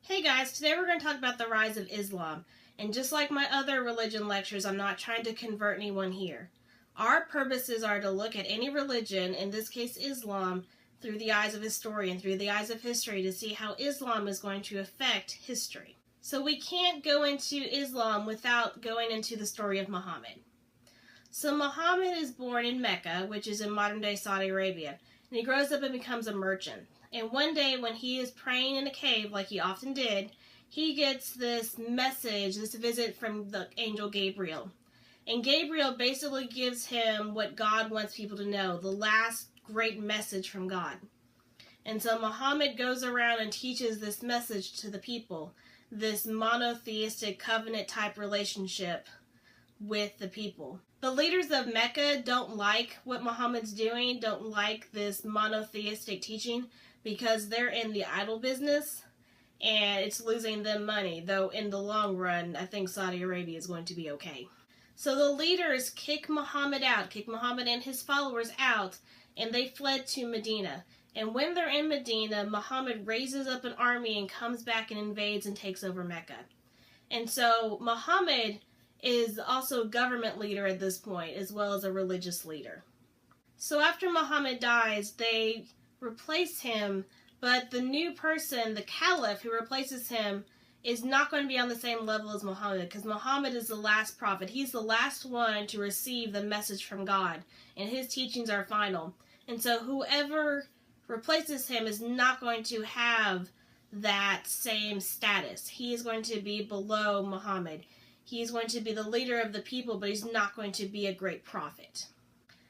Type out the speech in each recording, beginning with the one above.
Hey guys, today we're going to talk about the rise of Islam. And just like my other religion lectures, I'm not trying to convert anyone here. Our purposes are to look at any religion, in this case Islam, through the eyes of a historian, through the eyes of history, to see how Islam is going to affect history. So we can't go into Islam without going into the story of Muhammad. So Muhammad is born in Mecca, which is in modern-day Saudi Arabia, and he grows up and becomes a merchant. And one day when he is praying in a cave, like he often did, he gets this message, this visit from the angel Gabriel. And Gabriel basically gives him what God wants people to know, the last great message from God. And so Muhammad goes around and teaches this message to the people, this monotheistic covenant-type relationship with the people. The leaders of Mecca don't like what Muhammad's doing, don't like this monotheistic teaching, because they're in the idol business and it's losing them money, though in the long run I think Saudi Arabia is going to be okay. So the leaders kick Muhammad and his followers out, and they fled to Medina. And when they're in Medina, Muhammad raises up an army and comes back and invades and takes over Mecca. And so Muhammad is also a government leader at this point, as well as a religious leader. So after Muhammad dies, they replace him, but the new person, the caliph who replaces him, is not going to be on the same level as Muhammad, because Muhammad is the last prophet. He's the last one to receive the message from God, and his teachings are final. And so whoever replaces him is not going to have that same status. He is going to be below Muhammad. He's going to be the leader of the people, but he's not going to be a great prophet.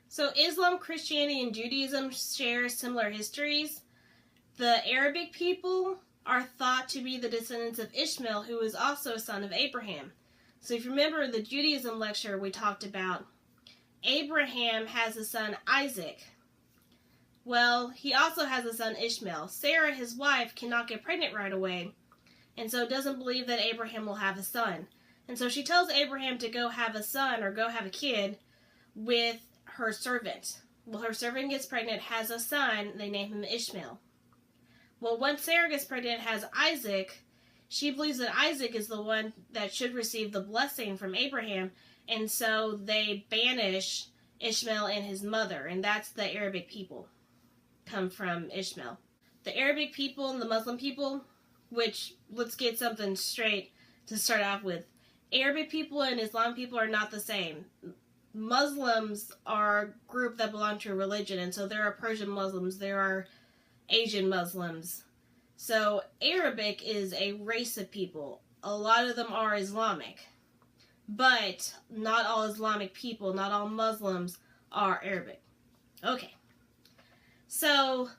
So Islam, Christianity, and Judaism share similar histories. The Arabic people are thought to be the descendants of Ishmael, who is also a son of Abraham. So if you remember the Judaism lecture we talked about, Abraham has a son Isaac. Well, he also has a son Ishmael. Sarah, his wife, cannot get pregnant right away, and so doesn't believe that Abraham will have a son. And so she tells Abraham to go have a son, or go have a kid, with her servant. Well, her servant gets pregnant, has a son, they name him Ishmael. Well, once Sarah gets pregnant and has Isaac, she believes that Isaac is the one that should receive the blessing from Abraham, and so they banish Ishmael and his mother, and that's the Arabic people, come from Ishmael. The Arabic people and the Muslim people, which, let's get something straight to start off with. Arabic people and Islam people are not the same. Muslims are a group that belong to a religion, and so there are Persian Muslims, there are Asian Muslims. So Arabic is a race of people. A lot of them are Islamic, but not all Islamic people, not all Muslims are Arabic. Okay, so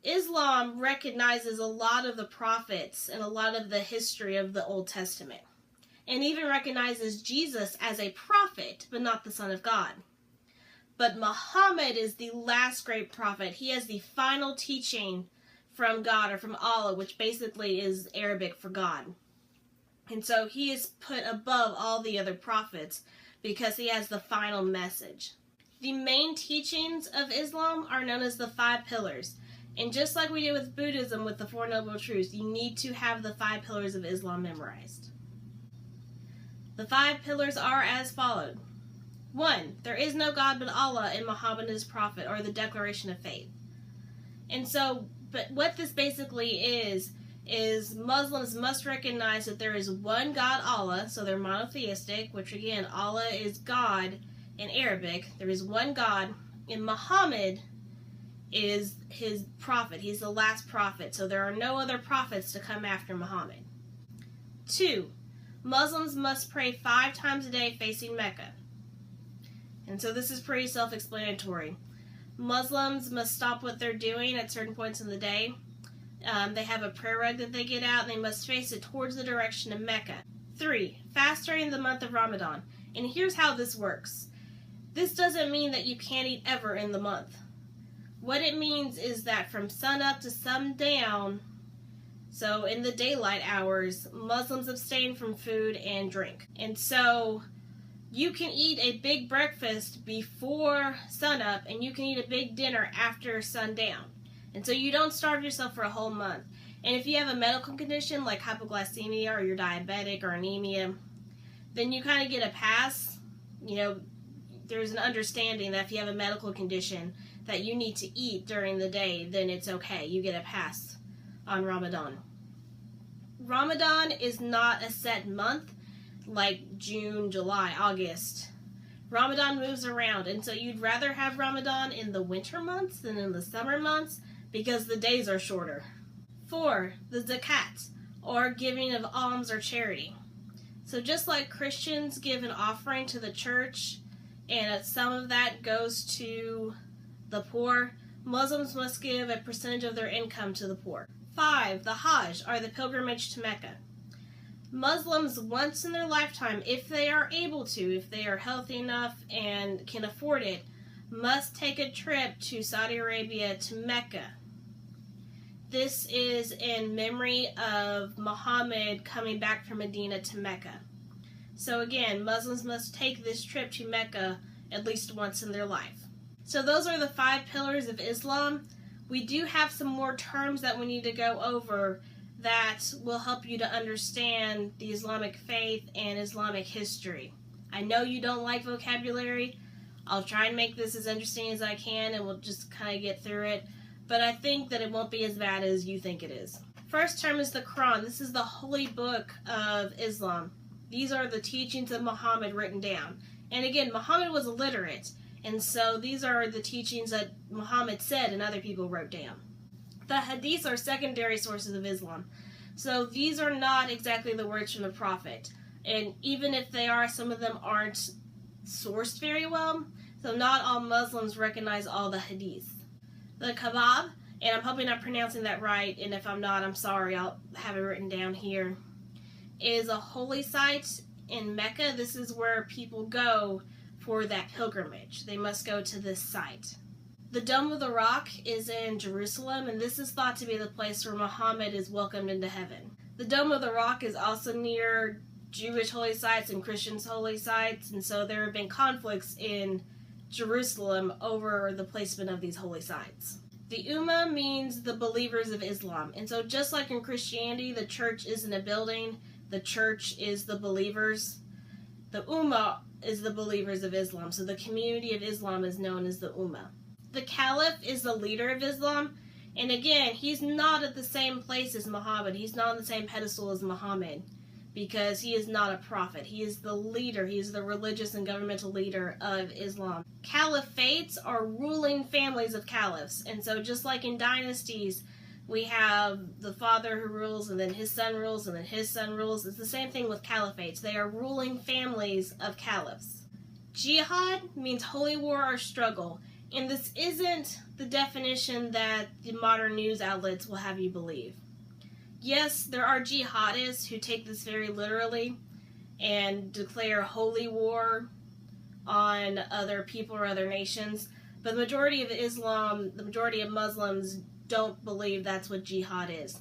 Islam recognizes a lot of the prophets and a lot of the history of the Old Testament, and even recognizes Jesus as a prophet, but not the Son of God. But Muhammad is the last great prophet. He has the final teaching from God, or from Allah, which basically is Arabic for God. And so he is put above all the other prophets because he has the final message. The main teachings of Islam are known as the 5 pillars. And just like we did with Buddhism with the 4 Noble Truths, you need to have the 5 pillars of Islam memorized. The 5 pillars are as followed. 1. There is no God but Allah, and Muhammad is prophet, or the declaration of faith. And so, but what this basically is Muslims must recognize that there is one God, Allah, so they're monotheistic, which again, Allah is God in Arabic. There is one God, and Muhammad is his prophet. He's the last prophet, so there are no other prophets to come after Muhammad. 2. Muslims must pray 5 times a day facing Mecca. And so this is pretty self-explanatory. Muslims must stop what they're doing at certain points in the day. They have a prayer rug that they get out, and they must face it towards the direction of Mecca. 3. Fast during the month of Ramadan. And here's how this works. This doesn't mean that you can't eat ever in the month. What it means is that from sunup to sundown, so in the daylight hours, Muslims abstain from food and drink. And so you can eat a big breakfast before sunup, and you can eat a big dinner after sundown. And so you don't starve yourself for a whole month. And if you have a medical condition like hypoglycemia or you're diabetic or anemia, then you kind of get a pass. You know, there's an understanding that if you have a medical condition that you need to eat during the day, then it's okay. You get a pass on Ramadan. Ramadan is not a set month like June, July, August. Ramadan moves around, and so you'd rather have Ramadan in the winter months than in the summer months because the days are shorter. 4. The zakat, or giving of alms or charity. So just like Christians give an offering to the church, and some of that goes to the poor, Muslims must give a percentage of their income to the poor. 5. The Hajj, or the pilgrimage to Mecca. Muslims, once in their lifetime, if they are able to, if they are healthy enough and can afford it, must take a trip to Saudi Arabia to Mecca. This is in memory of Muhammad coming back from Medina to Mecca. So again, Muslims must take this trip to Mecca at least once in their life. So those are the 5 pillars of Islam. We do have some more terms that we need to go over that will help you to understand the Islamic faith and Islamic history. I know you don't like vocabulary. I'll try and make this as interesting as I can, and we'll just kind of get through it. But I think that it won't be as bad as you think it is. First term is the Quran. This is the holy book of Islam. These are the teachings of Muhammad written down. And again, Muhammad was illiterate, and so these are the teachings that Muhammad said and other people wrote down. The hadiths are secondary sources of Islam. So these are not exactly the words from the Prophet. And even if they are, some of them aren't sourced very well. So not all Muslims recognize all the hadiths. The Kaaba, and I'm hoping I'm pronouncing that right, and if I'm not, I'm sorry, I'll have it written down here, is a holy site in Mecca. This is where people go for that pilgrimage. They must go to this site. The Dome of the Rock is in Jerusalem, and this is thought to be the place where Muhammad is welcomed into heaven. The Dome of the Rock is also near Jewish holy sites and Christians' holy sites, and so there have been conflicts in Jerusalem over the placement of these holy sites. The Ummah means the believers of Islam, and so just like in Christianity, the church isn't a building, the church is the believers. The Ummah is the believers of Islam, so the community of Islam is known as the Ummah. The Caliph is the leader of Islam, and again, he's not at the same place as Muhammad. He's not on the same pedestal as Muhammad because he is not a prophet. He is the leader. He is the religious and governmental leader of Islam. Caliphates are ruling families of caliphs, and so just like in dynasties, we have the father who rules, and then his son rules, and then his son rules. It's the same thing with caliphates. They are ruling families of caliphs. Jihad means holy war or struggle. And this isn't the definition that the modern news outlets will have you believe. Yes, there are jihadists who take this very literally and declare holy war on other people or other nations, but the majority of Islam, the majority of Muslims don't believe that's what jihad is.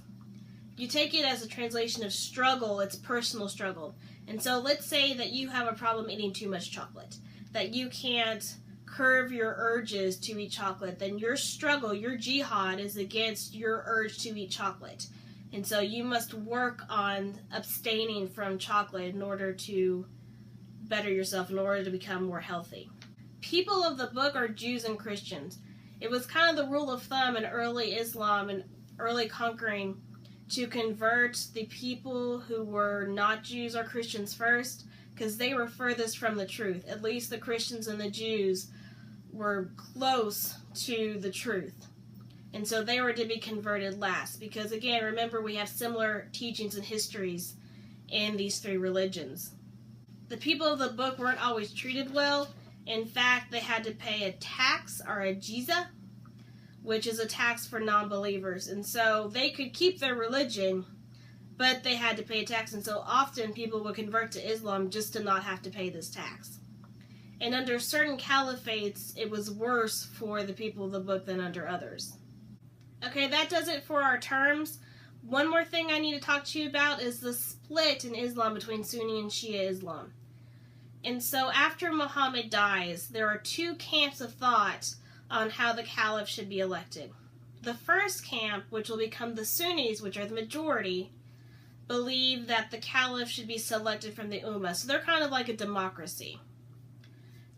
You take it as a translation of struggle, it's personal struggle. And so let's say that you have a problem eating too much chocolate, that you can't curb your urges to eat chocolate, then your struggle, your jihad is against your urge to eat chocolate. And so you must work on abstaining from chocolate in order to better yourself, in order to become more healthy. People of the book are Jews and Christians. It was kind of the rule of thumb in early Islam and early conquering to convert the people who were not Jews or Christians first, because they were furthest from the truth. At least the Christians and the Jews were close to the truth. And so they were to be converted last. Because again, remember, we have similar teachings and histories in these 3 religions. The people of the book weren't always treated well. In fact, they had to pay a tax, or a jizya, which is a tax for non-believers. And so they could keep their religion, but they had to pay a tax. And so often people would convert to Islam just to not have to pay this tax. And under certain caliphates, it was worse for the people of the book than under others. Okay, that does it for our terms. One more thing I need to talk to you about is the split in Islam between Sunni and Shia Islam. And so after Muhammad dies, there are 2 camps of thought on how the caliph should be elected. The first camp, which will become the Sunnis, which are the majority, believe that the caliph should be selected from the Ummah. So they're kind of like a democracy.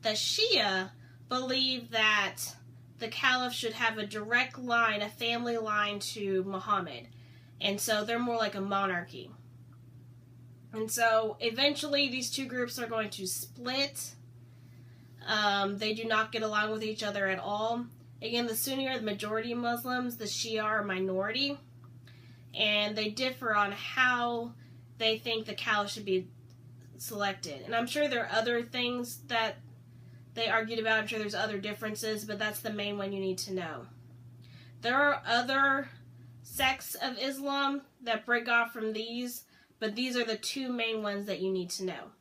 The Shia believe that the caliph should have a direct line, a family line to Muhammad. And so they're more like a monarchy. And so eventually these two groups are going to split. They do not get along with each other at all. Again, the Sunni are the majority of Muslims, the Shia are a minority, and they differ on how they think the caliph should be selected. And I'm sure there are other things that they argued about. I'm sure there's other differences, but that's the main one you need to know. There are other sects of Islam that break off from these, but these are the two main ones that you need to know.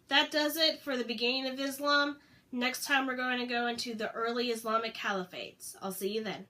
That does it for the beginning of Islam. Next time we're going to go into the early Islamic caliphates. I'll see you then.